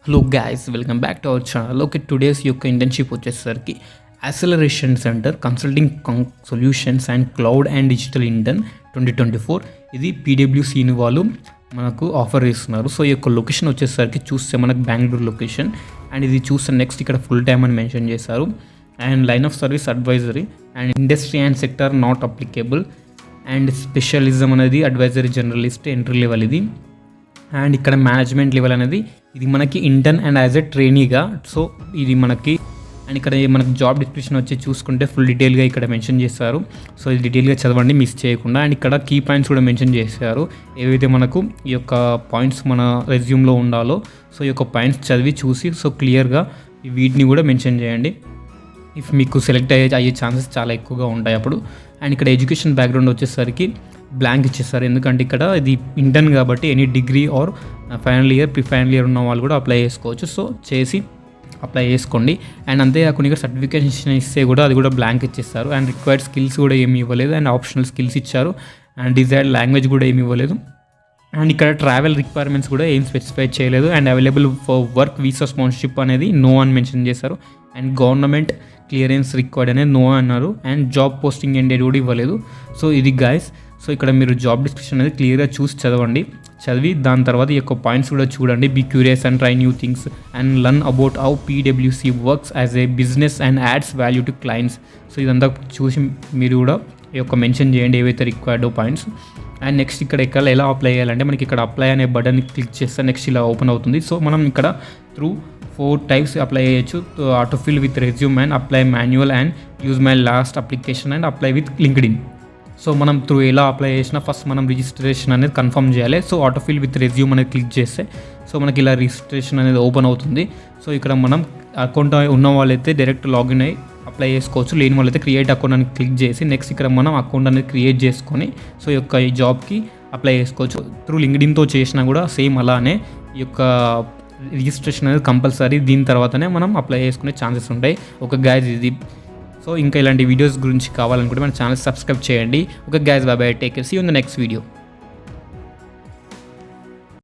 Hello guys, welcome back to our channel. Okay, today's యొక్క internship వచ్చేసరికి acceleration centre consulting solutions and cloud and digital intern 2024. ఇది పీడబ్ల్యూసీని వాళ్ళు మనకు offer చేస్తున్నారు. So ఈ యొక్క లొకేషన్ వచ్చేసరికి చూస్తే మనకు బెంగళూరు లొకేషన్, అండ్ ఇది చూస్తే నెక్స్ట్ ఇక్కడ ఫుల్ టైమ్ అని మెన్షన్ చేశారు. And line of service advisory and industry and sector not applicable, and specialism అనేది అడ్వైజరీ జర్నలిస్ట్ ఎంట్రీ లెవెల్ ఇది. అండ్ ఇక్కడ మేనేజ్మెంట్ లెవెల్ అనేది ఇది మనకి ఇంటర్న్ అండ్ యాజ్ ఎ ట్రైనీగా. సో ఇది మనకి అండ్ ఇక్కడ మనకి జాబ్ డిస్క్రిప్షన్ వచ్చి చూసుకుంటే ఫుల్ డీటెయిల్గా ఇక్కడ మెన్షన్ చేస్తారు. సో ఇది డీటెయిల్గా చదవండి మిస్ చేయకుండా. అండ్ ఇక్కడ కీ పాయింట్స్ కూడా మెన్షన్ చేశారు, ఏవైతే మనకు ఈ యొక్క పాయింట్స్ మన రెజ్యూమ్లో ఉండాలో. సో ఈ యొక్క పాయింట్స్ చదివి చూసి సో క్లియర్గా వీటిని కూడా మెన్షన్ చేయండి. ఇఫ్ మీకు సెలెక్ట్ అయ్యే ఛాన్సెస్ చాలా ఎక్కువగా ఉంటాయి అప్పుడు. అండ్ ఇక్కడ ఎడ్యుకేషన్ బ్యాక్గ్రౌండ్ వచ్చేసరికి బ్లాంక్ ఇచ్చేస్తారు, ఎందుకంటే ఇక్కడ ఇది ఇంటర్న్ కాబట్టి any degree or final year final year ఉన్న వాళ్ళు కూడా అప్లై చేసుకోవచ్చు. సో చేసి అప్లై చేసుకోండి. అండ్ అంతేకాకుండా ఇక్కడ సర్టిఫికేషన్ ఇస్తే కూడా అది కూడా బ్లాంక్ ఇచ్చేస్తారు. అండ్ రిక్వైర్డ్ స్కిల్స్ కూడా ఏమి ఇవ్వలేదు, అండ్ ఆప్షనల్ స్కిల్స్ ఇచ్చారు. అండ్ డిజైర్డ్ లాంగ్వేజ్ కూడా ఏమి ఇవ్వలేదు. అండ్ ఇక్కడ ట్రావెల్ రిక్వైర్మెంట్స్ కూడా ఏం స్పెసిఫై చేయలేదు. And available for work visa sponsorship అనేది నో అని మెన్షన్ చేశారు. అండ్ గవర్నమెంట్ క్లియరెన్స్ రిక్వైర్డ్ అనేది నో అన్నారు. And job posting end date కూడా ఇవ్వలేదు. సో ఇది గైస్. సో ఇక్కడ మీరు జాబ్ డిస్క్రిప్షన్ అనేది క్లియర్గా చూసి చదివి దాని తర్వాత ఈ యొక్క పాయింట్స్ కూడా చూడండి. Be curious and try new things and learn about how పీడబ్ల్యూసీ works as a business and adds value to clients. So ఇదంతా చూసి మీరు కూడా ఈ యొక్క మెన్షన్ చేయండి ఏవైతే రిక్వైర్డో పాయింట్స్. అండ్ నెక్స్ట్ ఇక్కడ ఎలా అప్లై చేయాలంటే మనకి ఇక్కడ అప్లై అనే బటన్ క్లిక్ చేస్తే నెక్స్ట్ ఇలా ఓపెన్ అవుతుంది. సో మనం ఇక్కడ త్రూ 4 types అప్లై చేయొచ్చు. Auto fill with resume and apply manual and use my last application and apply with LinkedIn. So మనం త్రూ ఎలా అప్లై చేసినా ఫస్ట్ మనం రిజిస్ట్రేషన్ అనేది కన్ఫర్మ్ చేయాలి. So auto fill with resume అనేది క్లిక్ చేస్తే so మనకి ఇలా రిజిస్ట్రేషన్ అనేది ఓపెన్ అవుతుంది. సో ఇక్కడ మనం అకౌంట్ ఉన్న వాళ్ళైతే డైరెక్ట్ లాగిన్ అయ్యి అప్లై చేసుకోవచ్చు, లేని వాళ్ళైతే క్రియేట్ అకౌంట్ అని క్లిక్ చేసి నెక్స్ట్ ఇక్కడ మనం అకౌంట్ అనేది క్రియేట్ చేసుకొని సో ఈ యొక్క ఈ జాబ్కి అప్లై చేసుకోవచ్చు. త్రూ లింక్డ్ఇన్తో చేసినా కూడా సేమ్ అలానే ఈ యొక్క రిజిస్ట్రేషన్ అనేది కంపల్సరీ. దీని తర్వాతనే మనం అప్లై చేసుకునే ఛాన్సెస్ ఉంటాయి. ఒక గైజ్ ఇది. సో ఇంకా ఇలాంటి వీడియోస్ గురించి కావాలనుకుంటే మన ఛానల్ సబ్స్క్రైబ్ చేయండి. ఒక guys, bye bye, take care, see you in the next video.